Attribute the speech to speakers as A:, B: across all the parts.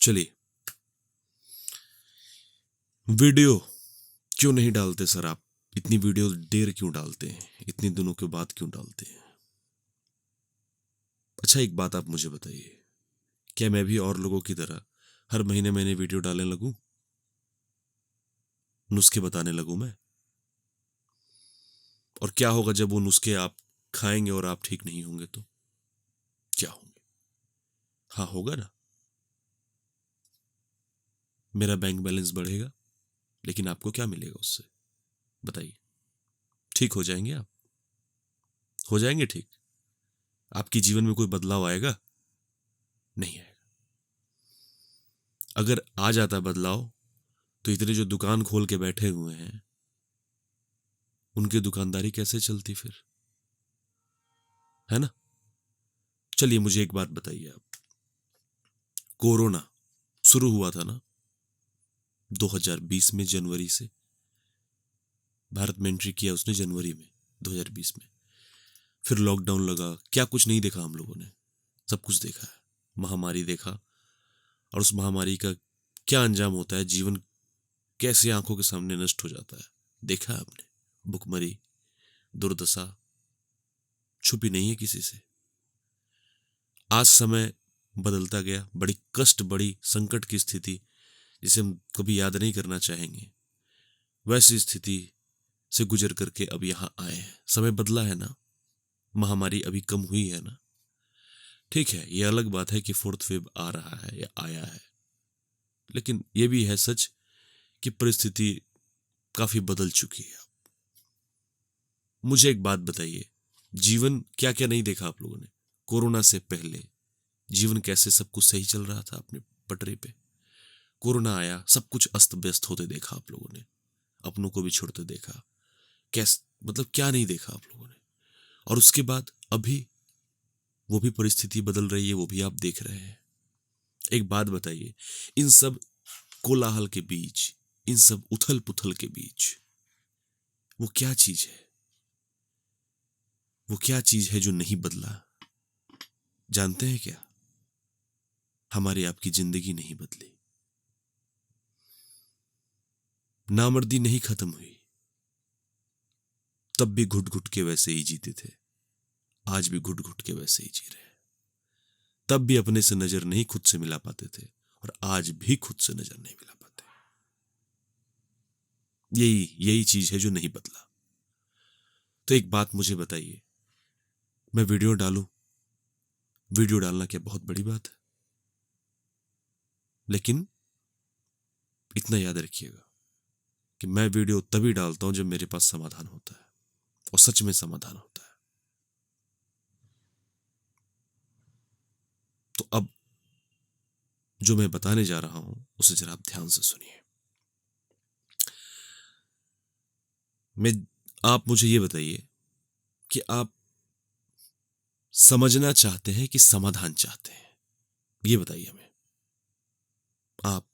A: चलिए, वीडियो क्यों नहीं डालते सर आप? इतनी वीडियो देर क्यों डालते हैं? इतने दिनों के बाद क्यों डालते हैं? अच्छा, एक बात आप मुझे बताइए, क्या मैं भी और लोगों की तरह हर महीने महीने वीडियो डालने लगूं? नुस्खे बताने लगूं मैं? और क्या होगा जब वो नुस्खे आप खाएंगे और आप ठीक नहीं होंगे तो क्या होंगे? हाँ, होगा ना। मेरा बैंक बैलेंस बढ़ेगा, लेकिन आपको क्या मिलेगा उससे? बताइए। ठीक हो जाएंगे आप? हो जाएंगे ठीक? आपके जीवन में कोई बदलाव आएगा? नहीं आएगा। अगर आ जाता बदलाव, तो इतने जो दुकान खोल के बैठे हुए हैं उनकी दुकानदारी कैसे चलती फिर? है ना? चलिए, मुझे एक बात बताइए आप। कोरोना शुरू हुआ था ना 2020 में, जनवरी से। भारत में एंट्री किया उसने जनवरी में 2020 में। फिर लॉकडाउन लगा, क्या कुछ नहीं देखा हम लोगों ने? सब कुछ देखा है। महामारी देखा, और उस महामारी का क्या अंजाम होता है, जीवन कैसे आंखों के सामने नष्ट हो जाता है, देखा है आपने। भुखमरी, दुर्दशा छुपी नहीं है किसी से। आज समय बदलता गया, बड़ी कष्ट, बड़ी संकट की स्थिति जिसे हम कभी याद नहीं करना चाहेंगे, वैसी स्थिति से गुजर करके अब यहां आए हैं। समय बदला है ना, महामारी अभी कम हुई है ना। ठीक है, यह अलग बात है कि फोर्थ वेव आ रहा है या आया है, लेकिन यह भी है सच कि परिस्थिति काफी बदल चुकी है। मुझे एक बात बताइए, जीवन क्या क्या नहीं देखा आप लोगों ने? कोरोना से पहले जीवन कैसे सब कुछ सही चल रहा था अपने पटरी पे। कोरोना आया, सब कुछ अस्त व्यस्त होते देखा आप लोगों ने, अपनों को भी छोड़ते देखा। कैस मतलब क्या नहीं देखा आप लोगों ने? और उसके बाद अभी वो भी परिस्थिति बदल रही है, वो भी आप देख रहे हैं। एक बात बताइए, इन सब कोलाहल के बीच, इन सब उथल पुथल के बीच वो क्या चीज है? वो क्या चीज है जो नहीं बदला? जानते हैं क्या? हमारी आपकी जिंदगी नहीं बदली। नामर्दी नहीं खत्म हुई, तब भी घुट घुट के वैसे ही जीते थे, आज भी घुट घुट के वैसे ही जी रहे हैं। तब भी अपने से नजर नहीं खुद से मिला पाते थे, और आज भी खुद से नजर नहीं मिला पाते। यही यही चीज है जो नहीं बदला। तो एक बात मुझे बताइए, मैं वीडियो डालूं, वीडियो डालना क्या बहुत बड़ी बात है? लेकिन इतना याद रखिएगा कि मैं वीडियो तभी डालता हूं जब मेरे पास समाधान होता है, और सच में समाधान होता है। तो अब जो मैं बताने जा रहा हूं उसे जरा आप ध्यान से सुनिए। मैं आप मुझे ये बताइए कि आप समझना चाहते हैं कि समाधान चाहते हैं? ये बताइए हमें। आप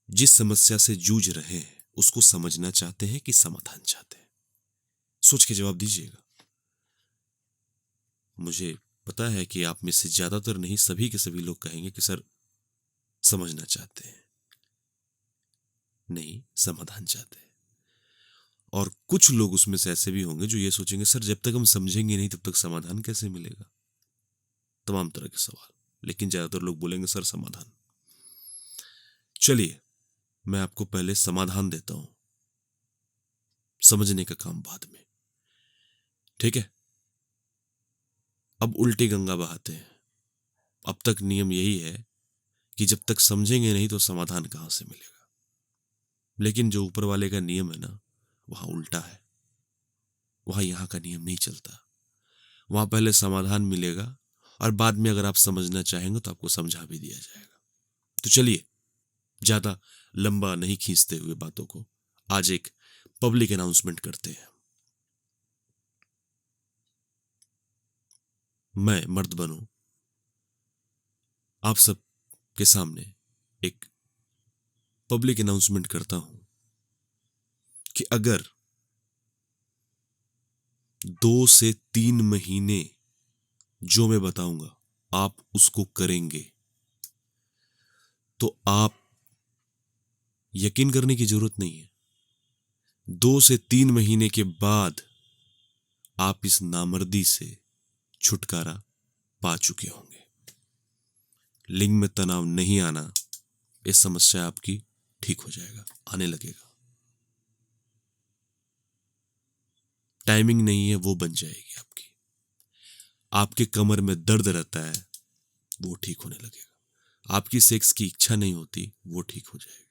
A: जिस समस्या से जूझ रहे हैं उसको समझना चाहते हैं कि समाधान चाहते हैं? सोच के जवाब दीजिएगा। मुझे पता है कि आप में से ज्यादातर नहीं, सभी के सभी लोग कहेंगे कि सर समझना चाहते हैं, नहीं समाधान चाहते हैं। और कुछ लोग उसमें से ऐसे भी होंगे जो ये सोचेंगे, सर जब तक हम समझेंगे नहीं तब तक समाधान कैसे मिलेगा? तमाम तरह के सवाल। लेकिन ज्यादातर लोग बोलेंगे सर समाधान। चलिए, मैं आपको पहले समाधान देता हूं, समझने का काम बाद में। ठीक है? अब उल्टी गंगा बहाते हैं। अब तक नियम यही है कि जब तक समझेंगे नहीं तो समाधान कहां से मिलेगा। लेकिन जो ऊपर वाले का नियम है ना, वहां उल्टा है। वहां यहां का नियम नहीं चलता। वहां पहले समाधान मिलेगा, और बाद में अगर आप समझना चाहेंगे तो आपको समझा भी दिया जाएगा। तो चलिए, ज्यादा लंबा नहीं खींचते हुए बातों को, आज एक पब्लिक अनाउंसमेंट करते हैं। मैं मर्द बनूं, आप सब के सामने एक पब्लिक अनाउंसमेंट करता हूं कि अगर 2 से 3 महीने जो मैं बताऊंगा आप उसको करेंगे, तो आप यकीन करने की जरूरत नहीं है, 2 से 3 महीने के बाद आप इस नामर्दी से छुटकारा पा चुके होंगे। लिंग में तनाव नहीं आना, ये समस्या आपकी ठीक हो जाएगा, आने लगेगा। टाइमिंग नहीं है, वो बन जाएगी आपकी। आपके कमर में दर्द रहता है, वो ठीक होने लगेगा। आपकी सेक्स की इच्छा नहीं होती, वो ठीक हो जाएगी।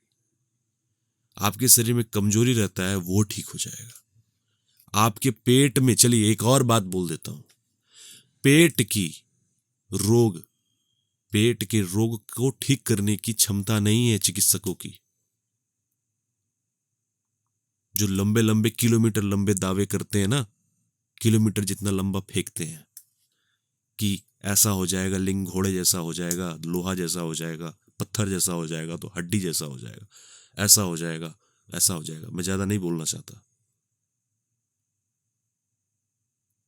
A: आपके शरीर में कमजोरी रहता है, वो ठीक हो जाएगा। आपके पेट में, चलिए एक और बात बोल देता हूं, पेट के रोग को ठीक करने की क्षमता नहीं है चिकित्सकों की। जो लंबे लंबे किलोमीटर लंबे दावे करते हैं ना, किलोमीटर जितना लंबा फेंकते हैं कि ऐसा हो जाएगा, लिंग घोड़े जैसा हो जाएगा, लोहा जैसा हो जाएगा, पत्थर जैसा हो जाएगा, तो हड्डी जैसा हो जाएगा, ऐसा हो जाएगा, ऐसा हो जाएगा। मैं ज्यादा नहीं बोलना चाहता।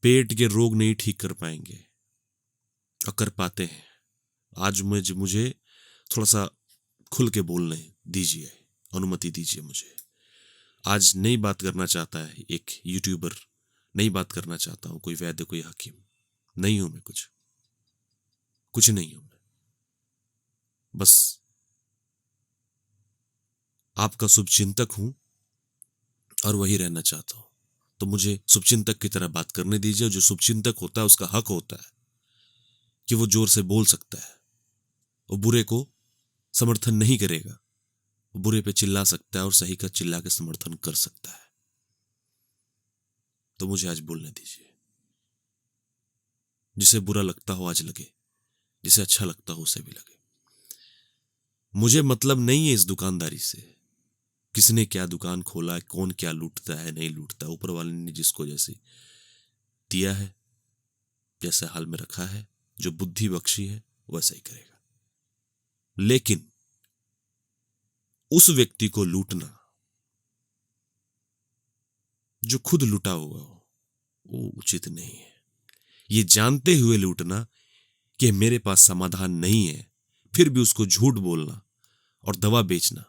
A: पेट के रोग नहीं ठीक कर पाएंगे, और कर पाते हैं। आज मुझे थोड़ा सा खुल के बोलने दीजिए, अनुमति दीजिए मुझे। आज नई बात करना चाहता है एक यूट्यूबर, नई बात करना चाहता हूं, कोई वैद्य, कोई हकीम नहीं हूं मैं, कुछ नहीं हूं मैं। बस आपका शुभचिंतक हूं और वही रहना चाहता हूं। तो मुझे शुभचिंतक की तरह बात करने दीजिए। जो शुभचिंतक होता है उसका हक होता है कि वो जोर से बोल सकता है, वो बुरे को समर्थन नहीं करेगा, वो बुरे पे चिल्ला सकता है और सही का चिल्ला के समर्थन कर सकता है। तो मुझे आज बोलने दीजिए। जिसे बुरा लगता हो आज लगे, जिसे अच्छा लगता हो उसे भी लगे। मुझे मतलब नहीं है इस दुकानदारी से, किसने क्या दुकान खोला, कौन क्या लूटता है नहीं लूटता। ऊपर वाले ने जिसको जैसे दिया है, जैसे हाल में रखा है, जो बुद्धि बख्शी है, वैसा ही करेगा। लेकिन उस व्यक्ति को लूटना जो खुद लूटा हुआ हो, वो उचित नहीं है। ये जानते हुए लूटना कि मेरे पास समाधान नहीं है, फिर भी उसको झूठ बोलना और दवा बेचना,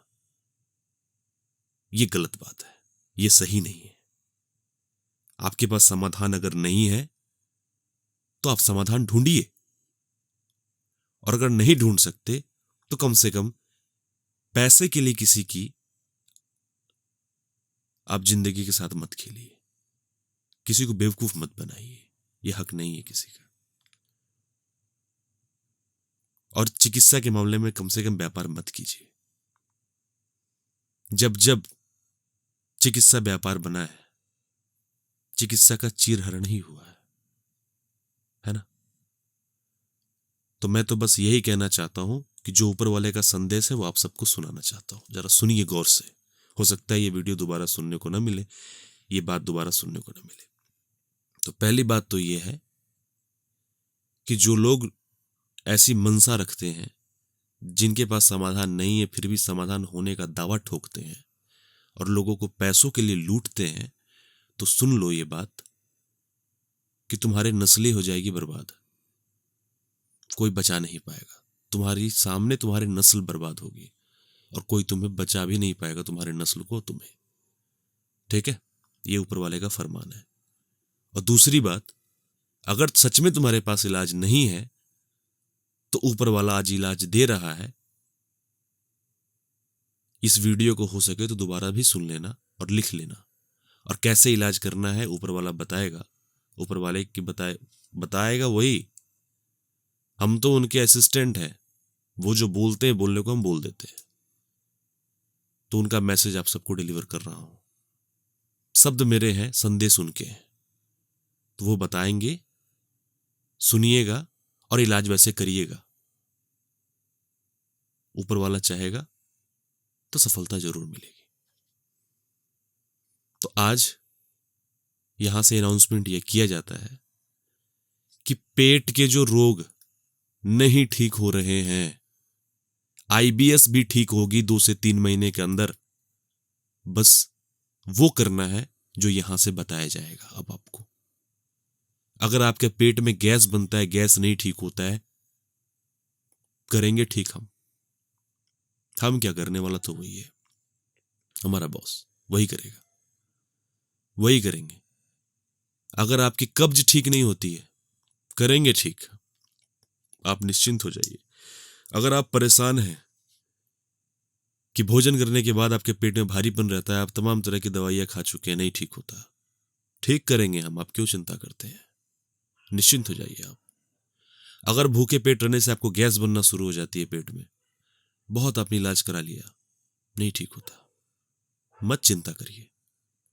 A: ये गलत बात है, ये सही नहीं है। आपके पास समाधान अगर नहीं है तो आप समाधान ढूंढिए, और अगर नहीं ढूंढ सकते तो कम से कम पैसे के लिए किसी की आप जिंदगी के साथ मत खेलिए, किसी को बेवकूफ मत बनाइए, यह हक नहीं है किसी का। और चिकित्सा के मामले में कम से कम व्यापार मत कीजिए। जब जब चिकित्सा व्यापार बना है, चिकित्सा का चीरहरण ही हुआ है ना। तो मैं तो बस यही कहना चाहता हूं कि जो ऊपर वाले का संदेश है वो आप सबको सुनाना चाहता हूं। जरा सुनिए गौर से, हो सकता है ये वीडियो दोबारा सुनने को ना मिले, ये बात दोबारा सुनने को ना मिले। तो पहली बात तो ये है कि जो लोग ऐसी मनसा रखते हैं, जिनके पास समाधान नहीं है फिर भी समाधान होने का दावा ठोकते हैं और लोगों को पैसों के लिए लूटते हैं, तो सुन लो ये बात कि तुम्हारे नस्लें हो जाएगी बर्बाद। कोई बचा नहीं पाएगा, तुम्हारी सामने तुम्हारी नस्ल बर्बाद होगी और कोई तुम्हें बचा भी नहीं पाएगा, तुम्हारे नस्ल को, तुम्हें। ठीक है, ये ऊपर वाले का फरमान है। और दूसरी बात, अगर सच में तुम्हारे पास इलाज नहीं है तो ऊपर वाला आज इलाज दे रहा है। इस वीडियो को हो सके तो दोबारा भी सुन लेना और लिख लेना, और कैसे इलाज करना है ऊपर वाला बताएगा। ऊपर वाले की बताएगा वही, हम तो उनके असिस्टेंट हैं, वो जो बोलते हैं बोलने को हम बोल देते हैं। तो उनका मैसेज आप सबको डिलीवर कर रहा हूं, शब्द मेरे हैं, संदेश उनके हैं। तो वो बताएंगे, सुनिएगा और इलाज वैसे करिएगा। ऊपर वाला चाहेगा तो सफलता जरूर मिलेगी। तो आज यहां से अनाउंसमेंट यह किया जाता है कि पेट के जो रोग नहीं ठीक हो रहे हैं, आईबीएस भी ठीक होगी 2 से 3 महीने के अंदर। बस वो करना है जो यहां से बताया जाएगा अब आपको। अगर आपके पेट में गैस बनता है, गैस नहीं ठीक होता है, करेंगे ठीक हम। हम क्या, करने वाला तो वही है, हमारा बॉस वही करेगा, वही करेंगे। अगर आपकी कब्ज ठीक नहीं होती है, करेंगे ठीक, आप निश्चिंत हो जाइए। अगर आप परेशान हैं कि भोजन करने के बाद आपके पेट में भारीपन रहता है, आप तमाम तरह की दवाइयां खा चुके हैं, नहीं ठीक होता, ठीक करेंगे हम, आप क्यों चिंता करते हैं, निश्चिंत हो जाइए आप। अगर भूखे पेट रहने से आपको गैस बनना शुरू हो जाती है पेट में, बहुत आपने इलाज करा लिया, नहीं ठीक होता, मत चिंता करिए,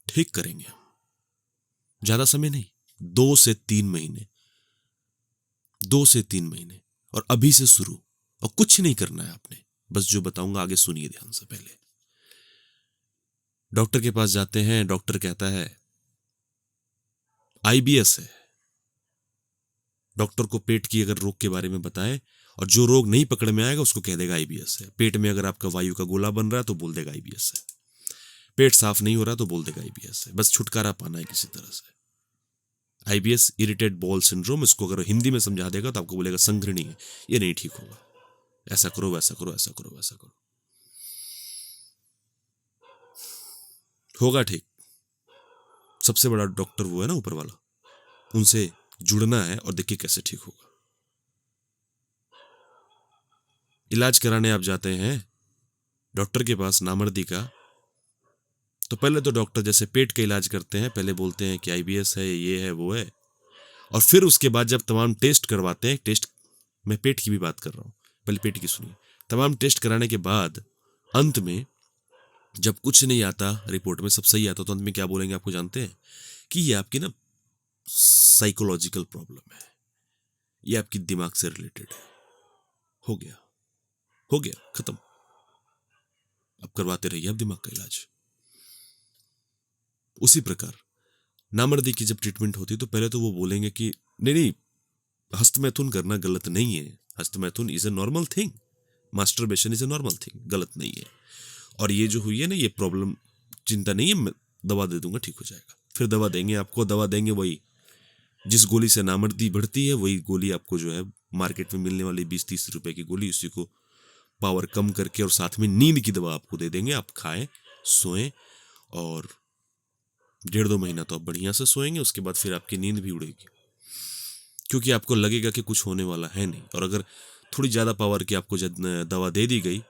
A: ठीक करेंगे हम। ज्यादा समय नहीं, 2 से 3 महीने, 2 से 3 महीने, और अभी से शुरू, और कुछ नहीं करना है आपने, बस जो बताऊंगा आगे सुनिए ध्यान से। पहले डॉक्टर के पास जाते हैं, डॉक्टर कहता है आईबीएस है, डॉक्टर को पेट की अगर रोग के बारे में बताएं, और जो रोग नहीं पकड़ में आएगा उसको कह देगा आईबीएस है। पेट में अगर आपका वायु का गोला बन रहा है तो बोल देगा आईबीएस है, पेट साफ नहीं हो रहा तो बोल देगा आईबीएस है, बस छुटकारा पाना है किसी तरह से। आईबीएस इरिटेट बॉल सिंड्रोम, इसको अगर हिंदी में समझा देगा तो आपको बोलेगा संघृणी है, ये नहीं ठीक होगा, ऐसा करो वैसा करो, ऐसा करो वैसा करो, होगा ठीक। सबसे बड़ा डॉक्टर वो है ना ऊपर वाला, उनसे जुड़ना है और देखिए कैसे ठीक होगा। इलाज कराने आप जाते हैं डॉक्टर के पास नामर्दी का, तो पहले तो डॉक्टर जैसे पेट का इलाज करते हैं, पहले बोलते हैं कि आईबीएस है, ये है वो है, और फिर उसके बाद जब तमाम टेस्ट करवाते हैं, टेस्ट, मैं पेट की भी बात कर रहा हूं, पहले पेट की सुनिए, तमाम टेस्ट कराने के बाद अंत में जब कुछ नहीं आता रिपोर्ट में, सब सही आता, तो अंत में क्या बोलेंगे आपको जानते हैं? कि ये आपकी ना साइकोलॉजिकल प्रॉब्लम है, ये आपकी दिमाग से रिलेटेड है, हो गया, हो गया, खत्म, अब करवाते रहिए आप दिमाग का इलाज। उसी प्रकार नामर्दी की जब ट्रीटमेंट होती है तो पहले तो वो बोलेंगे कि नहीं नहीं, हस्तमैथुन करना गलत नहीं है, हस्तमैथुन is a normal thing, masturbation is a normal thing, गलत नहीं है, और ये जो हुई है ना ये प्रॉब्लम, चिंता नहीं है, मैं दवा दे दूंगा, ठीक हो जाएगा। फिर दवा देंगे आपको, दवा देंगे वही जिस गोली से नामर्दी बढ़ती है, वही गोली आपको जो है मार्केट में मिलने वाली 20-30 रुपए की गोली, उसी को पावर कम करके और साथ में नींद की दवा आपको दे देंगे, आप खाएं, सोएं, और 1.5-2 महीना तो आप बढ़िया से सोएंगे, उसके बाद फिर आपकी नींद भी उड़ेगी, क्योंकि आपको लगेगा कि कुछ होने वाला है नहीं। और अगर थोड़ी ज़्यादा पावर की आपको दवा दे दी गई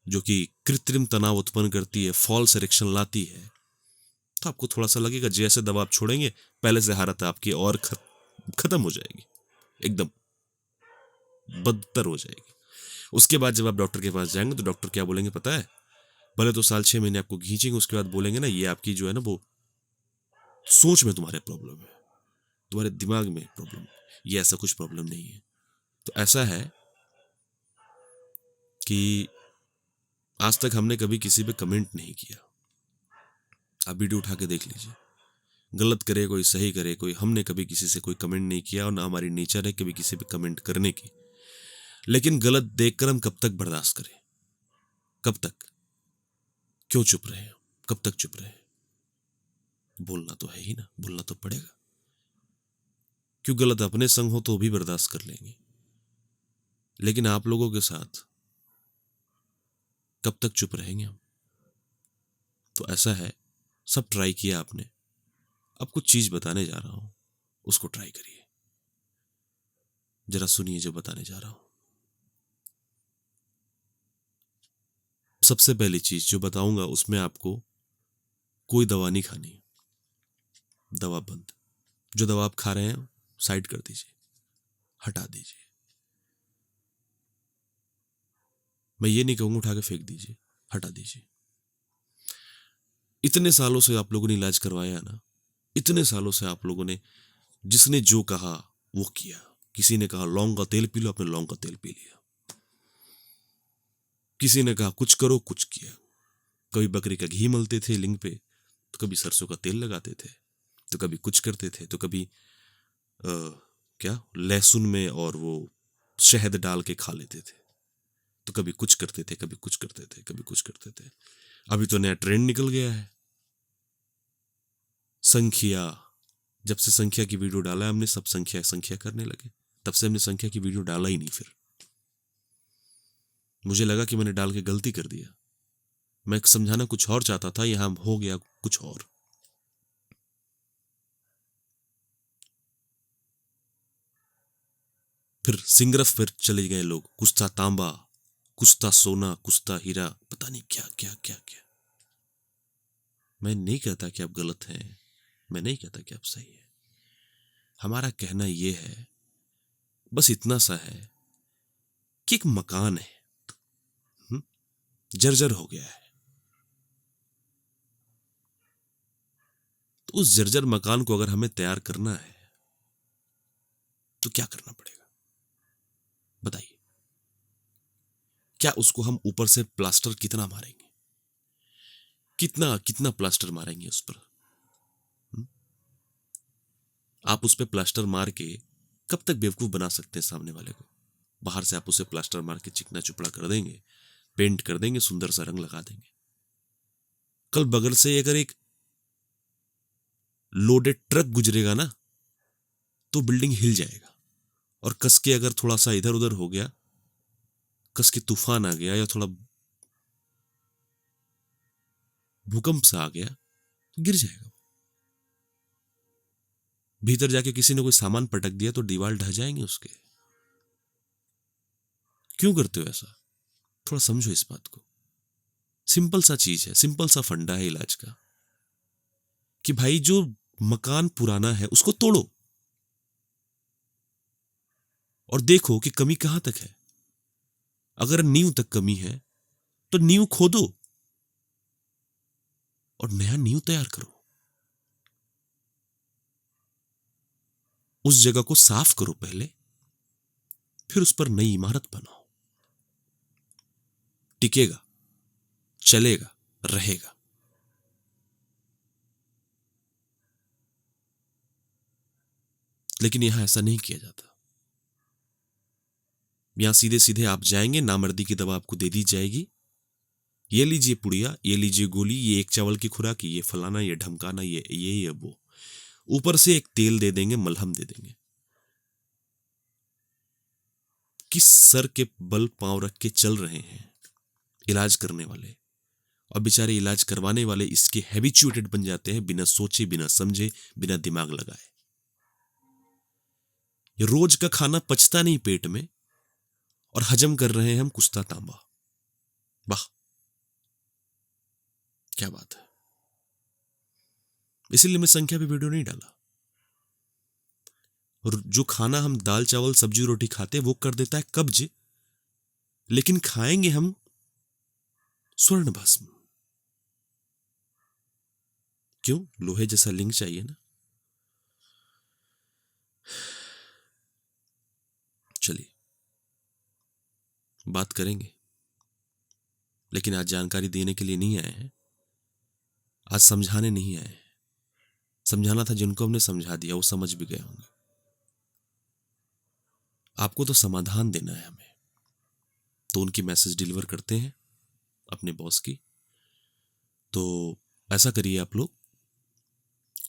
A: जो कि कृत्रिम तनाव उत्पन्न करती है, फॉल्स इरेक्शन लाती है, तो आपको थोड़ा सा लगेगा जैसे दवा आप छोड़ेंगे पहले से हालत आपकी और खत्म हो जाएगी, एकदम बदतर हो जाएगी। उसके बाद जब आप डॉक्टर के पास जाएंगे तो डॉक्टर क्या बोलेंगे पता है? पहले तो 6 महीने आपको खींचेंगे, उसके बाद बोलेंगे ना ये आपकी जो है ना वो सोच में तुम्हारे प्रॉब्लम है, तुम्हारे दिमाग में प्रॉब्लम है, ये ऐसा कुछ प्रॉब्लम नहीं है। तो ऐसा है कि आज तक हमने कभी किसी पे कमेंट नहीं किया, आप वीडियो उठा के देख लीजिए, गलत करे कोई सही करे कोई, हमने कभी किसी से कोई कमेंट नहीं किया, और ना हमारी नेचर है कभी किसी पे कमेंट करने की। लेकिन गलत देखकर हम कब तक बर्दाश्त करें, कब तक, क्यों चुप रहे, कब तक चुप रहे? बोलना तो है ही ना, बोलना तो पड़ेगा, क्यों गलत अपने संग हो तो भी बर्दाश्त कर लेंगे, लेकिन आप लोगों के साथ कब तक चुप रहेंगे हम? तो ऐसा है, सब ट्राई किया आपने, अब कुछ चीज बताने जा रहा हूं, उसको ट्राई करिए, जरा सुनिए जो बताने जा रहा हूं। सबसे पहली चीज जो बताऊंगा उसमें आपको कोई दवा नहीं खानी, दवा बंद, जो दवा आप खा रहे हैं साइड कर दीजिए, हटा दीजिए, मैं ये नहीं कहूंगा उठा के फेंक दीजिए, हटा दीजिए। इतने सालों से आप लोगों ने इलाज करवाया ना, इतने सालों से आप लोगों ने जिसने जो कहा वो किया, किसी ने कहा लौंग का तेल पी लो, आपने लौंग का तेल पी लिया, किसी ने कहा कुछ करो, कुछ किया, कभी बकरी का घी मलते थे लिंग पे, तो कभी सरसों का तेल लगाते थे, तो कभी कुछ करते थे, तो कभी क्या लहसुन में और वो शहद डाल के खा लेते थे, तो कभी कुछ करते थे, कभी कुछ करते थे, कभी कुछ करते थे। अभी तो नया ट्रेंड निकल गया है, संख्या, जब से संख्या की वीडियो डाला है हमने, सब संख्या संख्या करने लगे, तब से हमने संख्या की वीडियो डाला ही नहीं। फिर मुझे लगा कि मैंने डाल के गलती कर दिया। मैं समझाना कुछ और चाहता था, यहां हो गया कुछ और। फिर सिंगरफ फिर चले गए लोग, कुछ था तांबा, कुछ था सोना, कुछ था हीरा, पता नहीं क्या क्या क्या क्या। मैं नहीं कहता कि आप गलत हैं, मैं नहीं कहता कि आप सही है। हमारा कहना यह है, बस इतना सा है कि एक मकान है, जर्जर हो गया है, तो उस जर्जर मकान को अगर हमें तैयार करना है तो क्या करना पड़ेगा बताइए? क्या उसको हम ऊपर से प्लास्टर कितना मारेंगे, कितना कितना प्लास्टर मारेंगे उस पर? आप उस पर प्लास्टर मार के कब तक बेवकूफ बना सकते हैं सामने वाले को? बाहर से आप उसे प्लास्टर मार के चिकना चुपड़ा कर देंगे, पेंट कर देंगे, सुंदर सा रंग लगा देंगे। कल बगल से अगर एक लोडेड ट्रक गुजरेगा ना, तो बिल्डिंग हिल जाएगा। और कस के अगर थोड़ा सा इधर उधर हो गया, कस के तूफान आ गया या थोड़ा भूकंप सा आ गया, तो गिर जाएगा। भीतर जाके किसी ने कोई सामान पटक दिया तो दीवार ढह जाएंगे उसके। क्यों करते हो ऐसा? थोड़ा समझो इस बात को। सिंपल सा चीज है, सिंपल सा फंडा है इलाज का, कि भाई जो मकान पुराना है उसको तोड़ो और देखो कि कमी कहां तक है। अगर नींव तक कमी है तो नींव खोदो और नया नींव तैयार करो। उस जगह को साफ करो पहले, फिर उस पर नई इमारत बनाओ। टिकेगा, चलेगा, रहेगा। लेकिन यहां ऐसा नहीं किया जाता। यहां सीधे सीधे आप जाएंगे, नामर्दी की दवा आपको दे दी जाएगी, ये लीजिए पुड़िया, ये लीजिए गोली, ये एक चावल की खुराक, ये फलाना, ये ढमकाना, ये वो। ऊपर से एक तेल दे देंगे, मलहम दे देंगे। किस सर के बल पांव रख के चल रहे हैं इलाज करने वाले, और बेचारे इलाज करवाने वाले इसके हैबिचुएटेड बन जाते हैं, बिना सोचे, बिना समझे, बिना दिमाग लगाए। ये रोज का खाना पचता नहीं पेट में, और हजम कर रहे हैं हम कुश्ता तांबा। वाह, क्या बात है। इसीलिए मैं संख्या पे वीडियो नहीं डाला। और जो खाना हम दाल चावल सब्जी रोटी खाते हैं वो कर देता है कब्ज, लेकिन खाएंगे हम स्वर्ण भस्म। क्यों? लोहे जैसा लिंग चाहिए ना। चलिए बात करेंगे, लेकिन आज जानकारी देने के लिए नहीं आए हैं, आज समझाने नहीं आए हैं। समझाना था जिनको हमने समझा दिया, वो समझ भी गए होंगे। आपको तो समाधान देना है हमें, तो उनकी मैसेज डिलीवर करते हैं अपने बॉस की। तो ऐसा करिए आप लोग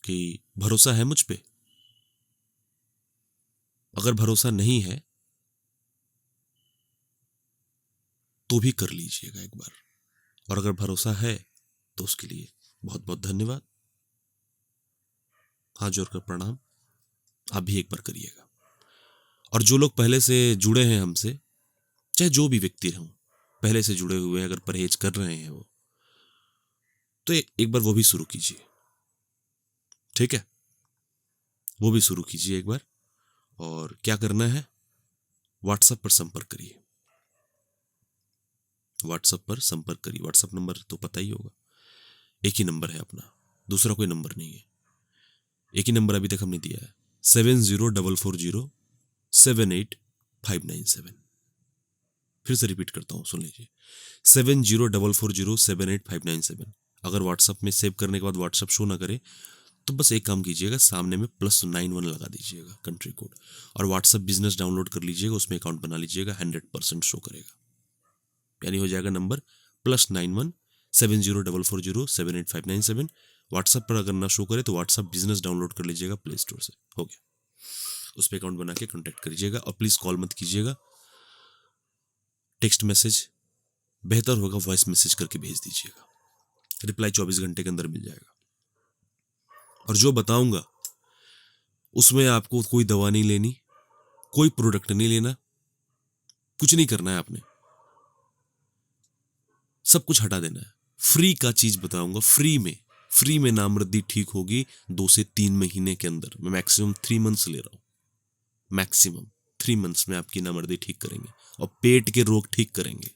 A: कि भरोसा है मुझ पे? अगर भरोसा नहीं है तो भी कर लीजिएगा एक बार, और अगर भरोसा है तो उसके लिए बहुत बहुत धन्यवाद, हाथ जोड़कर प्रणाम। आप भी एक बार करिएगा। और जो लोग पहले से जुड़े हैं हमसे, चाहे जो भी व्यक्ति हों पहले से जुड़े हुए हैं, अगर परहेज कर रहे हैं वो, तो एक बार वो भी शुरू कीजिए। ठीक है, वो भी शुरू कीजिए एक बार। और क्या करना है, व्हाट्सएप पर संपर्क करिए। व्हाट्सएप पर संपर्क करिए। व्हाट्सएप नंबर तो पता ही होगा, एक ही नंबर है अपना, दूसरा कोई नंबर नहीं है। एक ही नंबर अभी तक हमने दिया है, 7044078597। फिर से रिपीट करता हूँ, सुन लीजिए, 7044078597। अगर व्हाट्सएप में सेव करने के बाद व्हाट्सएप शो ना करे तो बस एक काम कीजिएगा, सामने में +91 लगा दीजिएगा कंट्री कोड, और व्हाट्सएप बिजनेस डाउनलोड कर लीजिएगा, उसमें अकाउंट बना लीजिएगा, 100% शो करेगा। यानी हो जाएगा नंबर +91 7044078597। व्हाट्सएप पर अगर ना शो करे तो व्हाट्सएप बिजनेस डाउनलोड कर लीजिएगा प्ले स्टोर से, हो गया। उस पर अकाउंट बना के कॉन्टैक्ट करिएगा, और प्लीज कॉल मत कीजिएगा, टेक्स्ट मैसेज बेहतर होगा वॉइस मैसेज करके भेज दीजिएगा, रिप्लाई 24 घंटे के अंदर मिल जाएगा। और जो बताऊंगा उसमें आपको कोई दवा नहीं लेनी, कोई प्रोडक्ट नहीं लेना, कुछ नहीं करना है आपने, सब कुछ हटा देना है। फ्री का चीज बताऊंगा, फ्री में नामर्दी ठीक होगी 2 से 3 महीने के अंदर। मैं मैक्सिमम 3 मंथ्स ले रहा हूं, मैक्सिमम 3 मंथ्स में आपकी नामर्दी ठीक करेंगे और पेट के रोग ठीक करेंगे।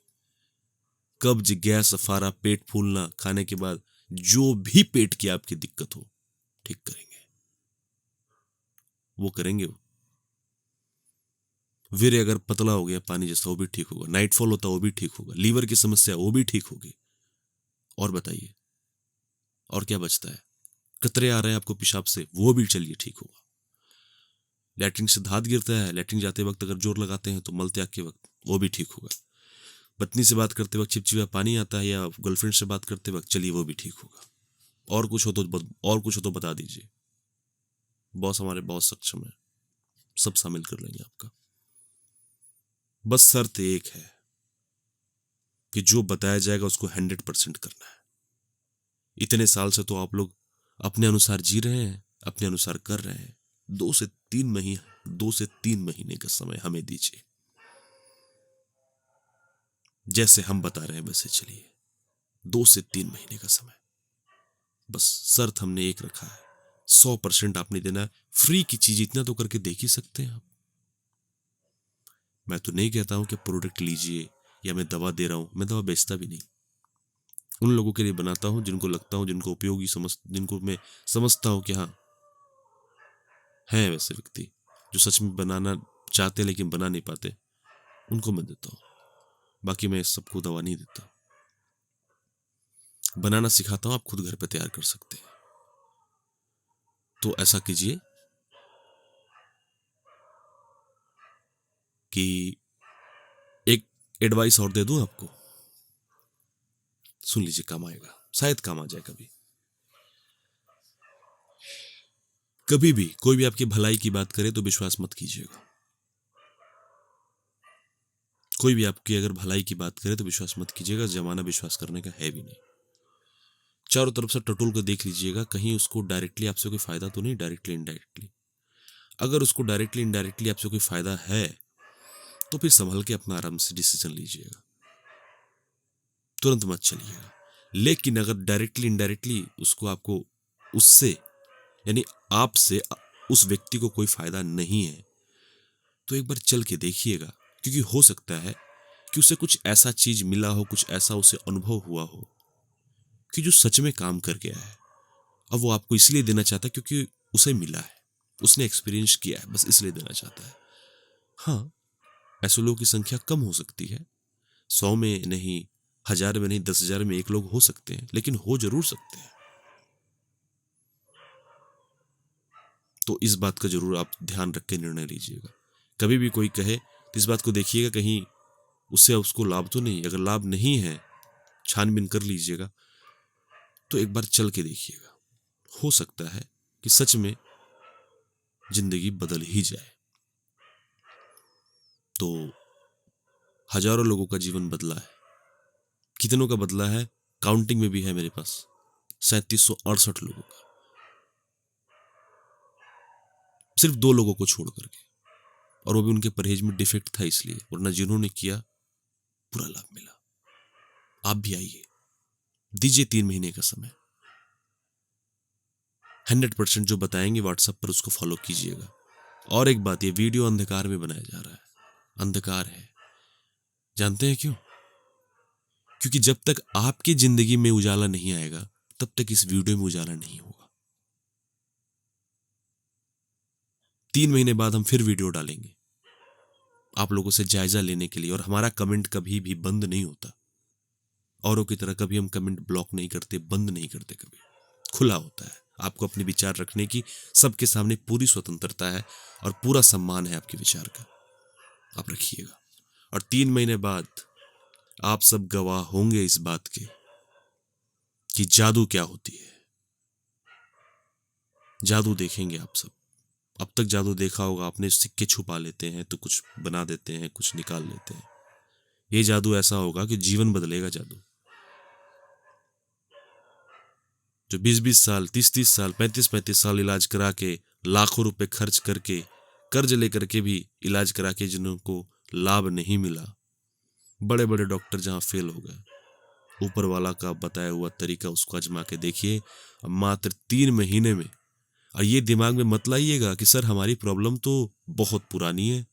A: कब्ज, गैस, अफारा, पेट फूलना, खाने के बाद जो भी पेट की आपकी दिक्कत हो ठीक करेंगे, वो करेंगे। वो वीर्य अगर पतला हो गया पानी जैसा, वो भी ठीक होगा। नाइटफॉल होता वो भी ठीक होगा। लीवर की समस्या वो भी ठीक होगी। और बताइए और क्या बचता है? कतरे आ रहे हैं आपको पेशाब से, वो भी चलिए ठीक होगा। लैट्रिन से धात गिरता है, लैट्रिन जाते वक्त अगर जोर लगाते हैं तो मल त्याग के वक्त, वो भी ठीक होगा। पत्नी से बात करते वक्त चिपचिपा पानी आता है, या गर्लफ्रेंड से बात करते वक्त, चलिए वो भी ठीक होगा। और कुछ हो तो बता दीजिए। बॉस हमारे बहुत सक्षम है, सब शामिल कर लेंगे आपका। बस शर्त एक है कि जो बताया जाएगा उसको 100% करना है। इतने साल से तो आप लोग अपने अनुसार जी रहे हैं, अपने अनुसार कर रहे हैं। 2 से 3 महीने का समय हमें दीजिए, जैसे हम बता रहे हैं वैसे चलिए। 2 से 3 महीने का समय, बस शर्त हमने एक रखा है, 100% आपने देना है। फ्री की चीज इतना तो करके देख ही सकते हैं आप। मैं तो नहीं कहता हूं कि प्रोडक्ट लीजिए या मैं दवा दे रहा हूं, मैं दवा बेचता भी नहीं। उन लोगों के लिए बनाता हूं जिनको लगता हूं, जिनको उपयोगी जिनको मैं समझता हूं कि हाँ है वैसे व्यक्ति जो सच में बनाना चाहते हैं लेकिन बना नहीं पाते, उनको मैं देता हूं। बाकी मैं सबको दवा नहीं देता, बनाना सिखाता हूं, आप खुद घर पे तैयार कर सकते हैं। तो ऐसा कीजिए कि एक एडवाइस और दे दूं आपको, सुन लीजिए, काम आएगा, शायद काम आ जाए कभी। कभी भी कोई भी आपकी भलाई की बात करे तो विश्वास मत कीजिएगा। कोई भी आपकी अगर भलाई की बात करे तो विश्वास मत कीजिएगा, जमाना विश्वास करने का है भी नहीं। चारों तरफ से टटोल कर देख लीजिएगा, कहीं उसको डायरेक्टली आपसे कोई फायदा तो नहीं, डायरेक्टली इनडायरेक्टली। अगर उसको डायरेक्टली इनडायरेक्टली आपसे कोई फायदा है तो फिर संभल के अपना आराम से डिसीजन लीजिएगा, तुरंत मत चलिएगा। लेकिन अगर डायरेक्टली इनडायरेक्टली उसको आपको उससे यानी आपसे उस व्यक्ति को कोई फायदा नहीं है तो एक बार चल के देखिएगा, क्योंकि हो सकता है कि उसे कुछ ऐसा चीज मिला हो, कुछ ऐसा उसे अनुभव हुआ हो कि जो सच में काम कर गया है। अब वो आपको इसलिए देना चाहता है क्योंकि उसे मिला है, उसने एक्सपीरियंस किया है, बस इसलिए देना चाहता है। हाँ, ऐसे लोगों की संख्या कम हो सकती है, 100 में नहीं, 1000 में नहीं, 10,000 में एक लोग हो सकते हैं, लेकिन हो जरूर सकते हैं। तो इस बात का जरूर आप ध्यान रख के निर्णय लीजिएगा। कभी भी कोई कहे तो इस बात को देखिएगा कहीं उससे उसको लाभ तो नहीं। अगर लाभ नहीं है, छानबीन कर लीजिएगा, तो एक बार चल के देखिएगा, हो सकता है कि सच में जिंदगी बदल ही जाए। तो हजारों लोगों का जीवन बदला है, कितनों का बदला है, काउंटिंग में भी है मेरे पास 3768 लोगों का, सिर्फ 2 लोगों को छोड़ करके, और वो भी उनके परहेज में डिफेक्ट था इसलिए, वरना जिन्होंने किया पूरा लाभ मिला। आप भी आइए, दीजिए 3 महीने का समय, 100% जो बताएंगे व्हाट्सएप पर उसको फॉलो कीजिएगा। और एक बात, ये वीडियो अंधकार में बनाया जा रहा है, अंधकार है, जानते हैं क्यों? क्योंकि जब तक आपकी जिंदगी में उजाला नहीं आएगा तब तक इस वीडियो में उजाला नहीं होगा। 3 महीने बाद हम फिर वीडियो डालेंगे आप लोगों से जायजा लेने के लिए, और हमारा कमेंट कभी भी बंद नहीं होता। औरों की तरह कभी हम कमेंट ब्लॉक नहीं करते, बंद नहीं करते, कभी खुला होता है। आपको अपने विचार रखने की सबके सामने पूरी स्वतंत्रता है और पूरा सम्मान है आपके विचार का, आप रखिएगा। और 3 महीने बाद आप सब गवाह होंगे इस बात के कि जादू क्या होती है। जादू देखेंगे आप सब। अब तक जादू देखा होगा आपने, सिक्के छुपा लेते हैं तो कुछ बना देते हैं, कुछ निकाल लेते हैं। ये जादू ऐसा होगा कि जीवन बदलेगा जादू। जो 20-20 साल, 30-30 साल, 35-35 साल इलाज करा के, लाखों रुपए खर्च करके, कर्ज लेकर के भी इलाज करा के जिनको लाभ नहीं मिला, बड़े बड़े डॉक्टर जहां फेल हो गए, ऊपर वाला का बताया हुआ तरीका उसको आजमा के देखिए, मात्र 3 महीने में। और ये दिमाग में मत लाइएगा कि सर हमारी प्रॉब्लम तो बहुत पुरानी है,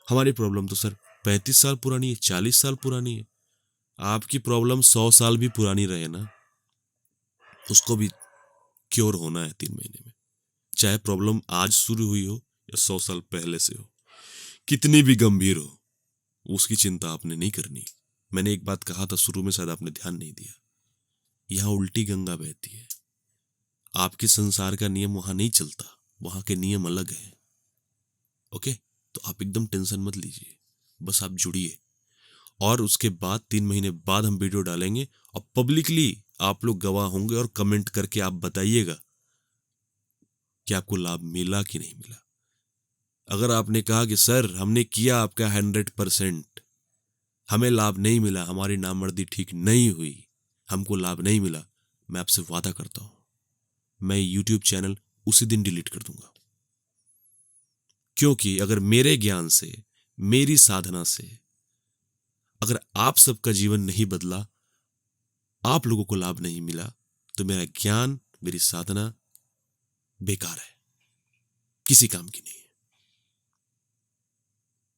A: हमारी प्रॉब्लम तो सर 35 साल पुरानी है, 40 साल पुरानी है। आपकी प्रॉब्लम 100 साल भी पुरानी रहे ना, उसको भी क्योर होना है 3 महीने में। चाहे प्रॉब्लम आज शुरू हुई हो या 100 साल पहले से हो, कितनी भी गंभीर हो, उसकी चिंता आपने नहीं करनी। मैंने एक बात कहा था शुरू में, शायद आपने ध्यान नहीं दिया, यहां उल्टी गंगा बहती है। आपके संसार का नियम वहां नहीं चलता, वहां के नियम अलग है। ओके, तो आप एकदम टेंशन मत लीजिए, बस आप जुड़िए। और उसके बाद 3 महीने बाद हम वीडियो डालेंगे और पब्लिकली आप लोग गवाह होंगे और कमेंट करके आप बताइएगा कि आपको लाभ मिला कि नहीं मिला। अगर आपने कहा कि सर हमने किया आपका 100%, हमें लाभ नहीं मिला, हमारी नामर्दी ठीक नहीं हुई, हमको लाभ नहीं मिला, मैं आपसे वादा करता हूं मैं यूट्यूब चैनल उसी दिन डिलीट कर दूंगा। क्योंकि अगर मेरे ज्ञान से, मेरी साधना से अगर आप सबका जीवन नहीं बदला, आप लोगों को लाभ नहीं मिला, तो मेरा ज्ञान, मेरी साधना बेकार है, किसी काम की नहीं है।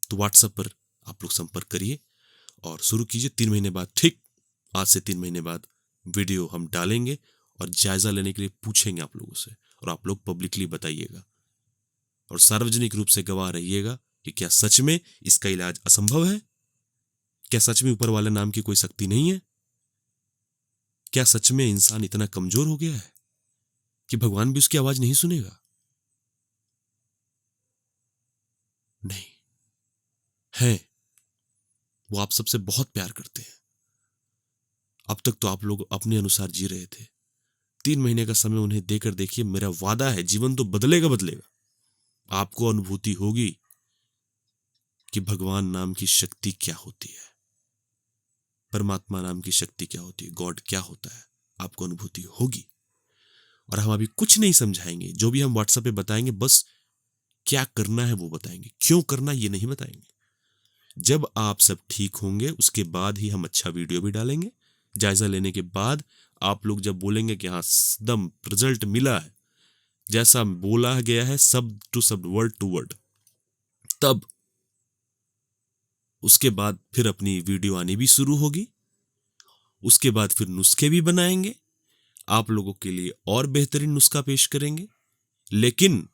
A: तो व्हाट्सएप पर आप लोग संपर्क करिए और शुरू कीजिए। 3 महीने बाद, ठीक आज से 3 महीने बाद वीडियो हम डालेंगे और जायजा लेने के लिए पूछेंगे आप लोगों से, और आप लोग पब्लिकली बताइएगा और सार्वजनिक रूप से गवाह रहिएगा कि क्या सच में इसका इलाज असंभव है, क्या सच में ऊपर वाले नाम की कोई शक्ति नहीं है, क्या सच में इंसान इतना कमजोर हो गया है कि भगवान भी उसकी आवाज नहीं सुनेगा। नहीं है, वो आप सबसे बहुत प्यार करते हैं। अब तक तो आप लोग अपने अनुसार जी रहे थे, 3 महीने का समय उन्हें देकर देखिए, मेरा वादा है जीवन तो बदलेगा बदलेगा। आपको अनुभूति होगी कि भगवान नाम की शक्ति क्या होती है, परमात्मा नाम की शक्ति क्या होती है, गॉड क्या होता है, आपको अनुभूति होगी। और हम अभी कुछ नहीं समझाएंगे, जो भी हम व्हाट्सएप पे बताएंगे बस क्या करना है वो बताएंगे, क्यों करना ये नहीं बताएंगे। जब आप सब ठीक होंगे उसके बाद ही हम अच्छा वीडियो भी डालेंगे। जायजा लेने के बाद आप लोग जब बोलेंगे कि हाँ एकदम रिजल्ट मिला है, जैसा बोला गया है शब्द टू शब्द, वर्ड टू वर्ड, तब उसके बाद फिर अपनी वीडियो आनी भी शुरू होगी। उसके बाद फिर नुस्खे भी बनाएंगे आप लोगों के लिए, और बेहतरीन नुस्खा पेश करेंगे। लेकिन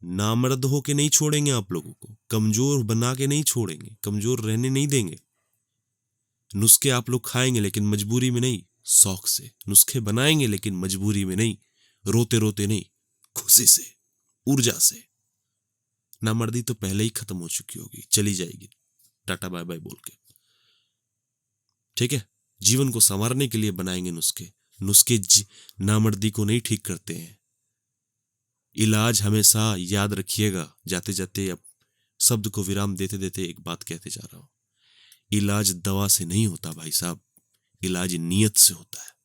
A: नामर्द होके नहीं छोड़ेंगे, आप लोगों को कमजोर बना के नहीं छोड़ेंगे, कमजोर रहने नहीं देंगे। नुस्खे आप लोग खाएंगे लेकिन मजबूरी में नहीं, शौक से। नुस्खे बनाएंगे लेकिन मजबूरी में नहीं, रोते रोते नहीं, खुशी से, ऊर्जा से। नामर्दी तो पहले ही खत्म हो चुकी होगी, चली जाएगी टाटा बाय बाय बोल के। ठीक है, जीवन को संवारने के लिए बनाएंगे नुस्खे। नुस्खे नामर्दी को नहीं ठीक करते हैं। इलाज हमेशा याद रखिएगा। जाते जाते अब शब्द को विराम देते देते एक बात कहते जा रहा हूं, इलाज दवा से नहीं होता भाई साहब, इलाज नियत से होता है।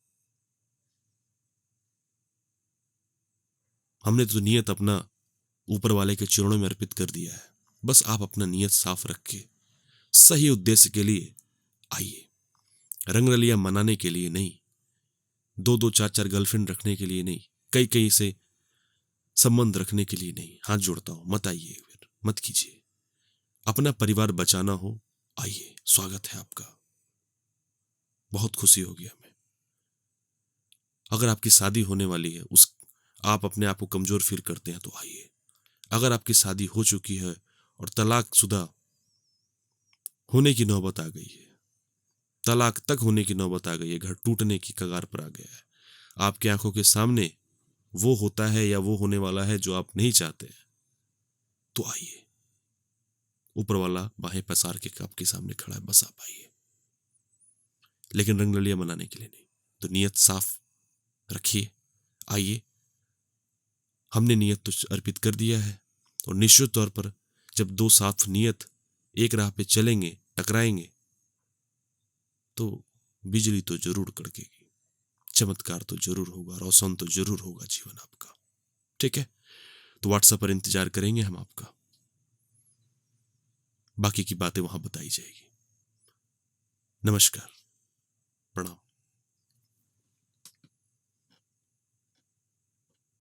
A: हमने तो नियत अपना ऊपर वाले के चरणों में अर्पित कर दिया है। बस आप अपना नियत साफ रख के सही उद्देश्य के लिए आइए। रंगरलिया मनाने के लिए नहीं, 2-2 4-4 गर्लफ्रेंड रखने के लिए नहीं, कई कई से संबंध रखने के लिए नहीं। हाथ जोड़ता हूं, मत आइए, फिर मत कीजिए। अपना परिवार बचाना हो, आइए, स्वागत है आपका, बहुत खुशी होगी हमें। अगर आपकी शादी होने वाली है, उस आप अपने आप को कमजोर फील करते हैं तो आइए। अगर आपकी शादी हो चुकी है और तलाकशुदा होने की नौबत आ गई है, तलाक तक होने की नौबत आ गई है, घर टूटने की कगार पर आ गया है, आपकी आंखों के सामने वो होता है या वो होने वाला है जो आप नहीं चाहते, तो आइए। ऊपर वाला बाहें पसार के आपके सामने खड़ा है, बस आप आइए। लेकिन रंगरलिया मनाने के लिए नहीं, तो नियत साफ रखिए, आइए। हमने नियत तो अर्पित कर दिया है, और निश्चित तौर पर जब 2 साफ नियत एक राह पे चलेंगे टकराएंगे तो बिजली तो जरूर कड़केगी, चमत्कार तो जरूर होगा, रोशन तो जरूर होगा जीवन आपका। ठीक है, तो व्हाट्सएप पर इंतजार करेंगे हम आपका, बाकी की बातें वहां बताई जाएगी। नमस्कार, प्रणाम।